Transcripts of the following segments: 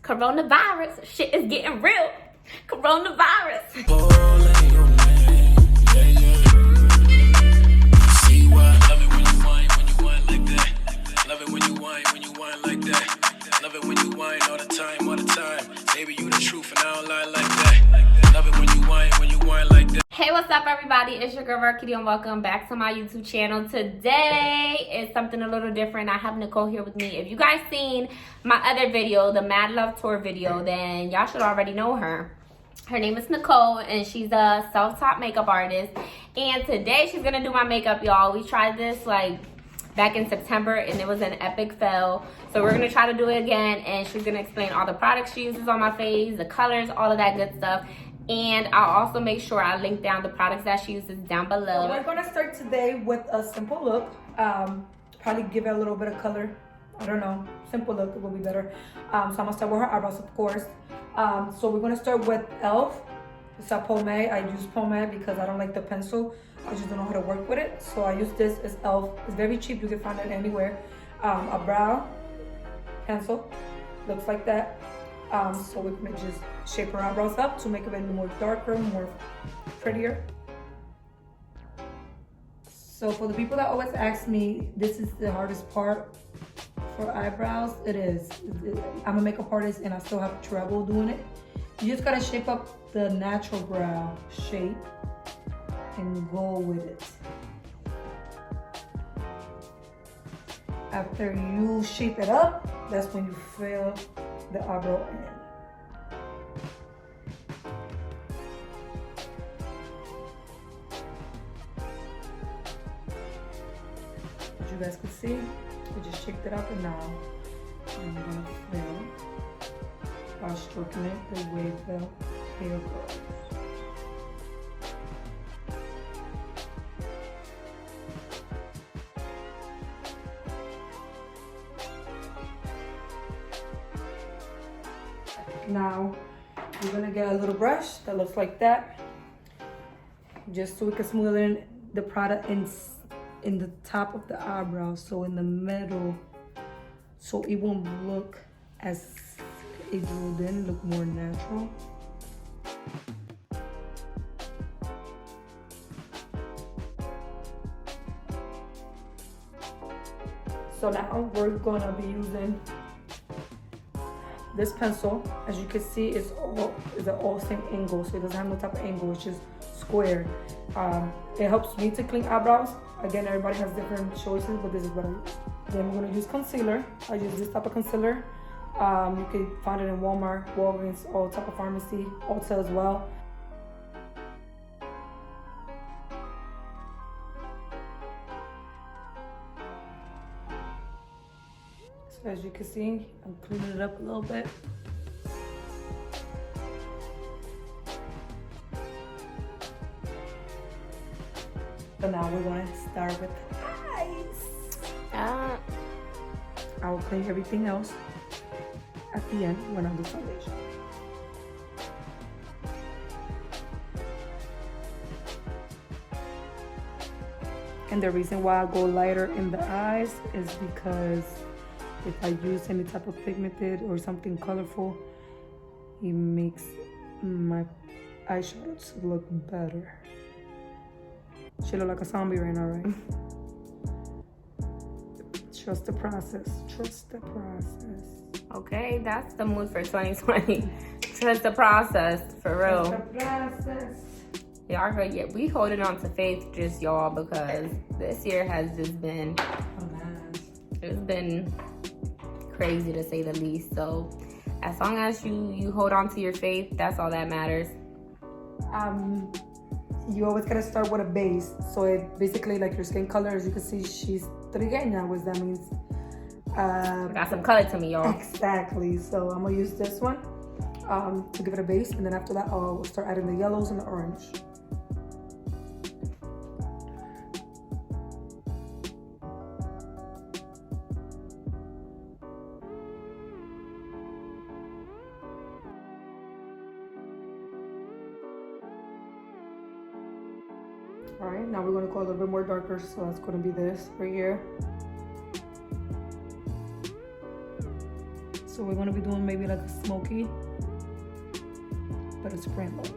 Coronavirus, shit is getting real. Coronavirus. Love it when you whine like that. Love it when you whine like that. Love it when you whine all the time. Baby, you the truth and I don't lie like that. Love it when you whine like that. Hey, what's up, everybody? It's your girl Varquidia and welcome back to my YouTube channel. Today is something a little different. I have Nicole here with me. If you guys seen my other video, the Mad Love Tour video, then y'all should already know her. Her name is Nicole, and she's a self-taught makeup artist. And today she's gonna do my makeup, y'all. We tried this like back in September, and it was an epic fail. So we're gonna try to do it again, and she's gonna explain all the products she uses on my face, the colors, all of that good stuff. And I'll also make sure I link down the products that she uses down below. So we're gonna start today with a simple look. Probably give it a little bit of color. I don't know, simple look will be better. So I'm gonna start with her eyebrows, of course. So we're gonna start with e.l.f. It's a pomade. I use pomade because I don't like the pencil. I just don't know how to work with it. So I use this as e.l.f. It's very cheap. You can find it anywhere. A brow pencil looks like that. So we can just shape her eyebrows up to make it a little more darker, more prettier. So for the people that always ask me, this is the hardest part for eyebrows. It is. I'm a makeup artist and I still have trouble doing it. You just gotta shape up the natural brow shape and go with it. After you shape it up, that's when you fill the eyebrow in. As you guys can see, we just shaped it up, and now I'm gonna fill by stroking it the way the hair goes. Now we're gonna get a little brush that looks like that, just so we can smooth in the product in the top of the eyebrow, so in the middle, so it won't look as it will then look more natural. So now we're gonna be using this pencil. As you can see, it's all same angle, so it doesn't have no type of angle. It's just square. It helps me to clean eyebrows. Again, everybody has different choices, but this is what I use. Then we're gonna use concealer. I use this type of concealer. You can find it in Walmart, Walgreens, all type of pharmacy, Ulta as well. So as you can see, I'm cleaning it up a little bit. So now we're going to start with the eyes. I will clean everything else at the end when I do foundation. And the reason why I go lighter in the eyes is because if I use any type of pigmented or something colorful, it makes my eyeshadows look better. She look like a zombie right now, right? Trust the process. Trust the process. Okay, that's the mood for 2020. Trust the process, for real. Trust the process. Y'all heard, yeah, we holding on to faith, just y'all, because this year has just been, it's been crazy to say the least. So as long as you hold on to your faith, that's all that matters. You always gotta start with a base. So it basically, like your skin color, as you can see, she's trigueña, which that means got some color to me, y'all. Exactly. So I'm gonna use this one to give it a base, and then after that I'll start adding the yellows and the orange. All right, now we're gonna go a little bit more darker, so that's gonna be this right here. So we're gonna be doing maybe like a smoky, but it's print look.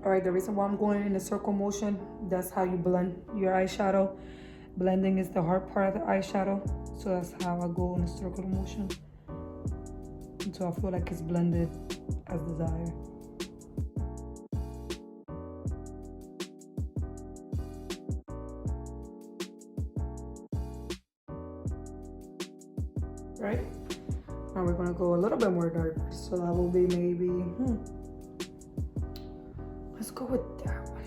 All right, the reason why I'm going in a circle motion, that's how you blend your eyeshadow. Blending is the hard part of the eyeshadow. So that's how I go in a circle motion until I feel like it's blended as desired. Right? Now we're gonna go a little bit more dark. So that will be maybe, let's go with that one.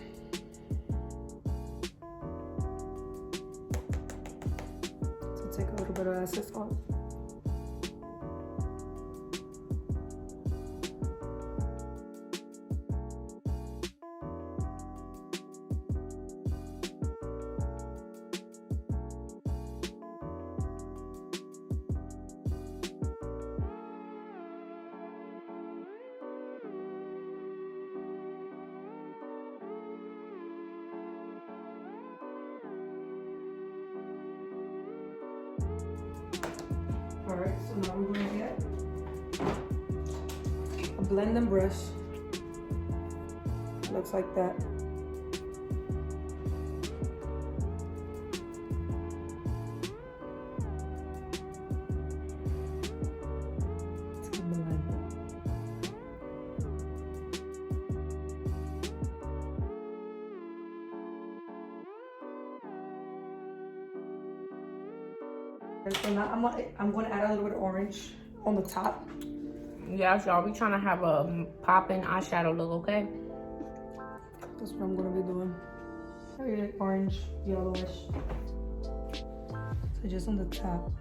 So take a little bit of excess off. Alright, so now we're going to get a blending brush. Looks like that. To blend. So now I'm gonna add a little bit of orange on the top. Yeah, y'all, we trying to have a popping eyeshadow look, okay? That's what I'm gonna be doing. Very orange, yellowish. So just on the top.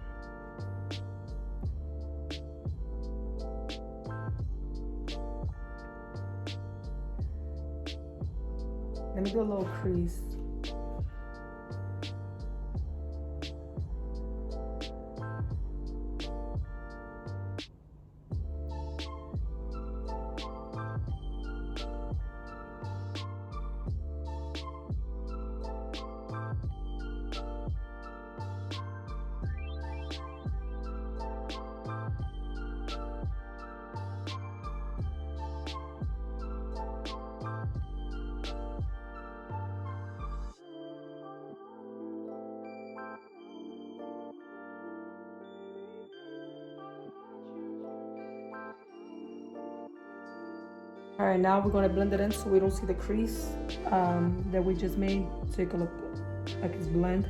Let me do a little crease. All right, now we're gonna blend it in so we don't see the crease that we just made. Take a look like it's blend.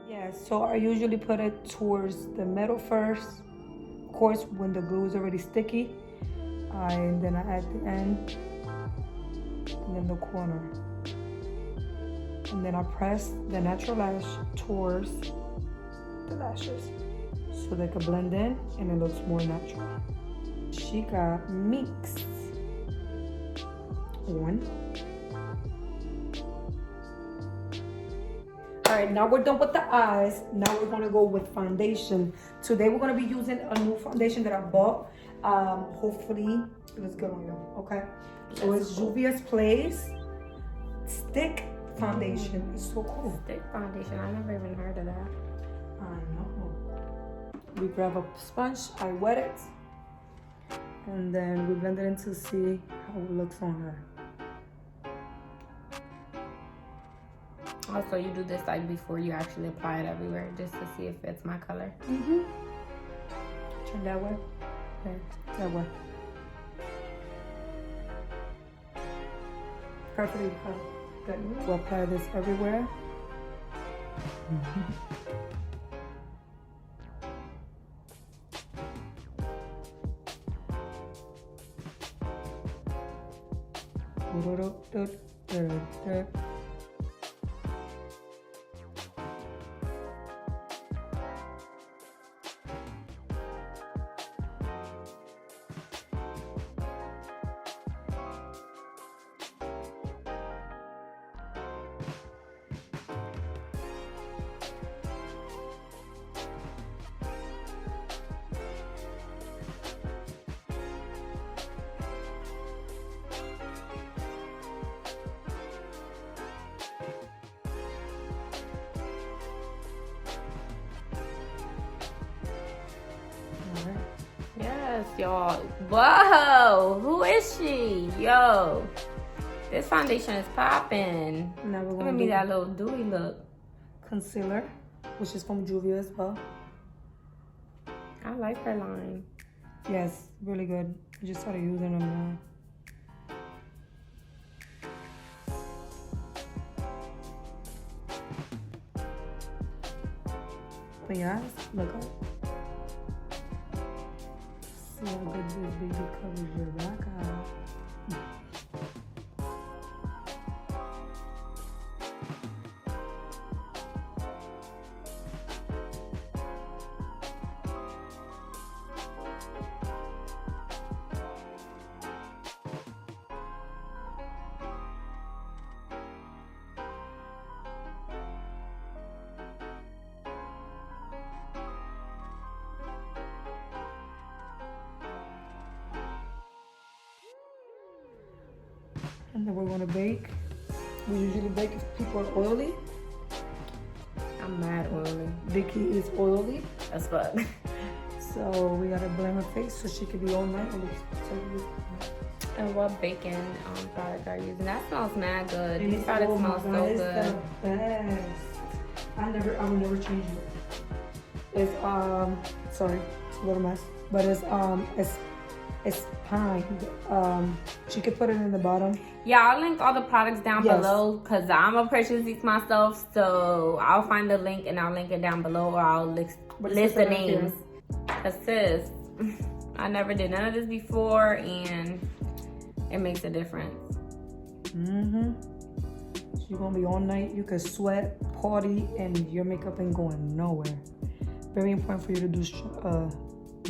Yeah, so I usually put it towards the middle first. Of course, when the glue is already sticky, and then I add the end, and then the corner. And then I press the natural lash towards the lashes so they can blend in and it looks more natural. She got mixed on. All right, now we're done with the eyes. Now we're gonna go with foundation. Today we're gonna be using a new foundation that I bought. Hopefully it was good on you, okay? So it's Juvia's Place Stick Foundation. It's so cool. Stick foundation, I never even heard of that. I know. We grab a sponge, I wet it, and then we blend it in to see how it looks on her. Also, you do this like before you actually apply it everywhere, just to see if it's my color. Turn that way. Okay, that way. Perfectly good. We'll apply this everywhere. Yes, y'all. Whoa, who is she? Yo, this foundation is popping. Now we're Give gonna me do that little dewy look. concealer, which is from Juvia as well. I like her line. Yes, really good. I just started using them now. But yes, look up. See how good this baby covers your black eye. And then we're gonna bake. We usually bake if people are oily. I'm mad oily. Vicky is oily, That's fuck. so we gotta blend her face so she can be all night. And what baking product are you using? That smells mad good. And These products smell so good. It's the best. I will never change it. It's sorry, it's a little mess, but it's pine. She could put it in the bottom. Yeah, I'll link all the products down below because I'm gonna purchase these myself. So I'll find the link and I'll link it down below, or I'll list the names. Cause sis, I never did none of this before, and it makes a difference. So you're gonna be all night. You could sweat, party, and your makeup ain't going nowhere. Very important for you to do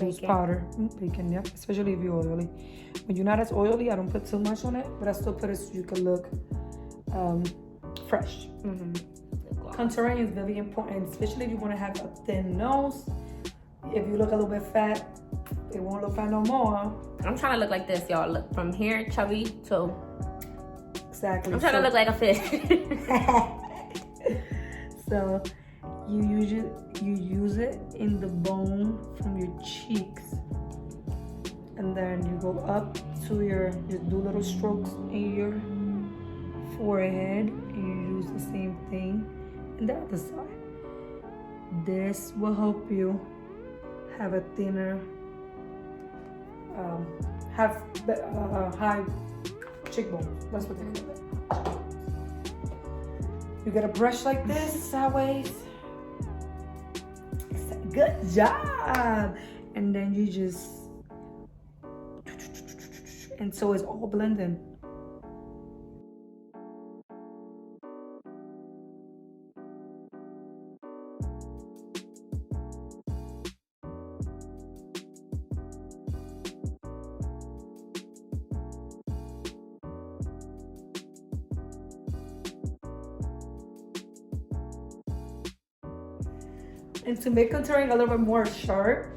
loose powder, bacon, yep. Especially if you're oily. When you're not as oily, I don't put too much on it, but I still put it so you can look fresh. Contouring is very important, especially if you want to have a thin nose. If you look a little bit fat, it won't look fat no more. I'm trying to look like this, y'all. Look, from here, chubby to... Exactly. I'm trying to look like a fish. So you use it in the bone from your cheeks, and then you go up to you do little strokes in your forehead, and you use the same thing in the other side. This will help you have a thinner, high cheekbones. That's what they call it. You get a brush like this sideways. Good job. And then you just, and so it's all blending. And to make contouring a little bit more sharp,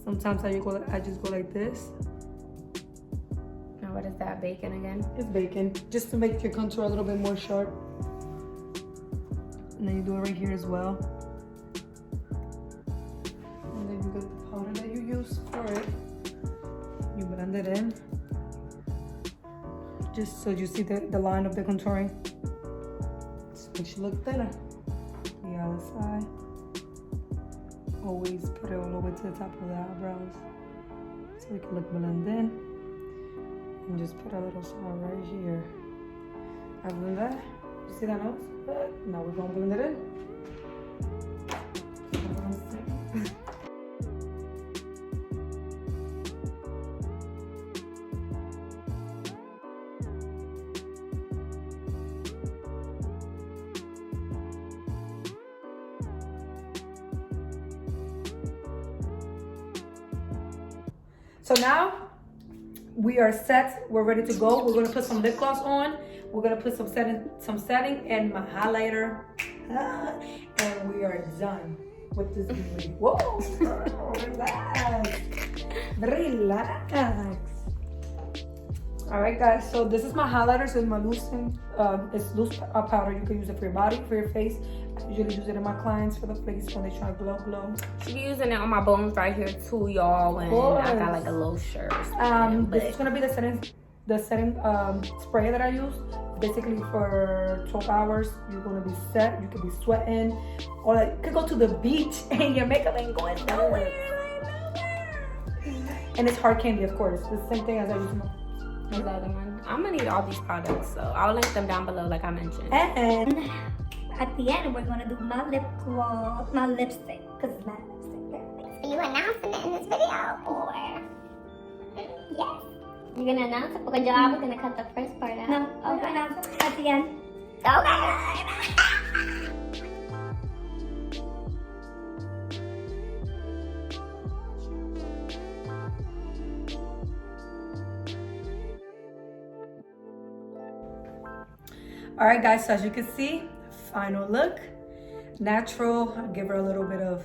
sometimes I just go like this. Now what is that, bacon again? It's bacon, just to make your contour a little bit more sharp. And then you do it right here as well. And then you get the powder that you use for it. You blend it in. Just so you see the line of the contouring. It's makes you look thinner. The other side. Always put it all the way to the top of the eyebrows so it can look blended in. And just put a little smile right here. Other than that, you see that nose? Now we're gonna blend it in. So now we are set. We're ready to go. We're gonna put some lip gloss on. We're gonna put some setting and my highlighter, and we are done with this beauty. Whoa! Relax, relax. All right, guys. So this is my highlighter. So it's my it's loose powder. You can use it for your body, for your face. I usually use it in my clients for the face when they try to glow. She be using it on my bones right here too, y'all. When I got like a low shirt. This is gonna be the setting spray that I use. Basically for 12 hours, you're gonna be set. You could be sweating, or like you could go to the beach and your makeup ain't going nowhere. And it's hard candy, of course. The same thing as I use. The other one. I'm gonna need all these products, so I'll link them down below, like I mentioned. And at the end, we're gonna do my lip gloss, my lipstick, because it's my lipstick. Are you announcing it in this video, or? Yes. You're gonna announce it? Because I was gonna cut the first part out. No, okay, no, at the end. Okay. All right, guys. So as you can see, final look, natural. I'll give her a little bit of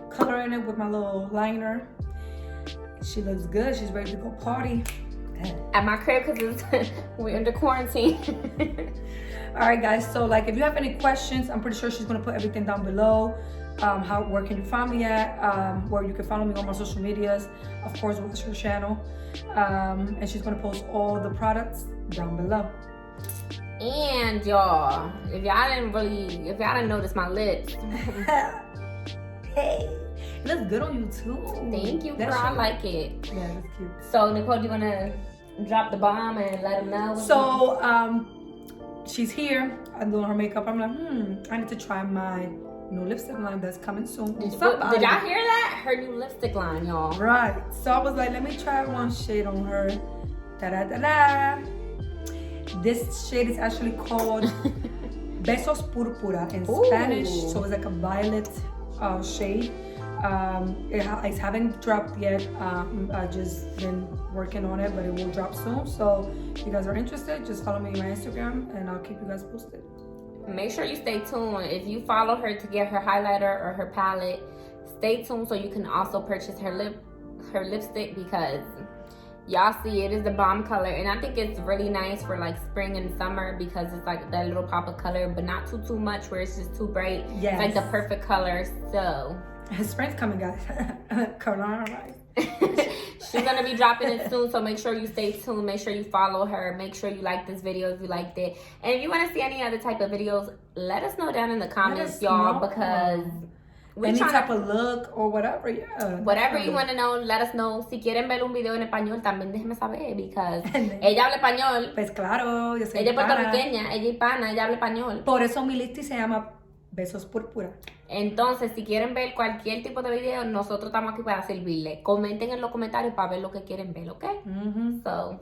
color in it with my little liner. She looks good. She's ready to go party. At my crib, because we're under quarantine. All right, guys. So like, if you have any questions, I'm pretty sure she's gonna put everything down below. Where can you find me at? Where you can follow me on my social medias. Of course, what's her channel? And she's gonna post all the products down below. And y'all, if y'all didn't notice my lips. Hey, it looks good on you too. Thank you, girl. I like it. Yeah, that's cute. So Nicole, do you wanna drop the bomb and let them know? So she's here. I'm doing her makeup. I'm like, I need to try my new lipstick line that's coming soon. Did y'all hear that? Her new lipstick line, y'all. Right. So I was like, let me try one shade on her. Da-da-da-da. This shade is actually called Besos Púrpura in Spanish. So it's like a violet shade. It haven't dropped yet. I just been working on it, but it will drop soon. So if you guys are interested, just follow me on my Instagram and I'll keep you guys posted. Make sure you stay tuned. If you follow her to get her highlighter or her palette, stay tuned so you can also purchase her lipstick, because y'all see it is the bomb color, and I think it's really nice for like spring and summer because it's like that little pop of color, but not too much where it's just too bright. Yes. It's like the perfect color. So spring's coming, guys. Coronavirus. She's gonna be dropping it soon, so make sure you stay tuned. Make sure you follow her. Make sure you like this video if you liked it, and if you want to see any other type of videos, let us know down in the comments, y'all, because any type of look or whatever, yeah. Whatever you want to know, let us know. Si quieren ver un video en español, también déjenme saber, because ella habla español. Pues claro, yo soy ella es puertorriqueña, ella es hispana, ella habla español. Por eso mi lista se llama Besos Púrpura. Entonces, si quieren ver cualquier tipo de video, nosotros estamos aquí para servirle. Comenten en los comentarios para ver lo que quieren ver, ¿ok? So,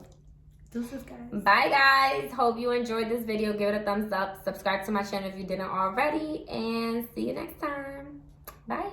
deuces, guys. Bye, guys. Hope you enjoyed this video. Give it a thumbs up. Subscribe to my channel if you didn't already. And see you next time. Bye.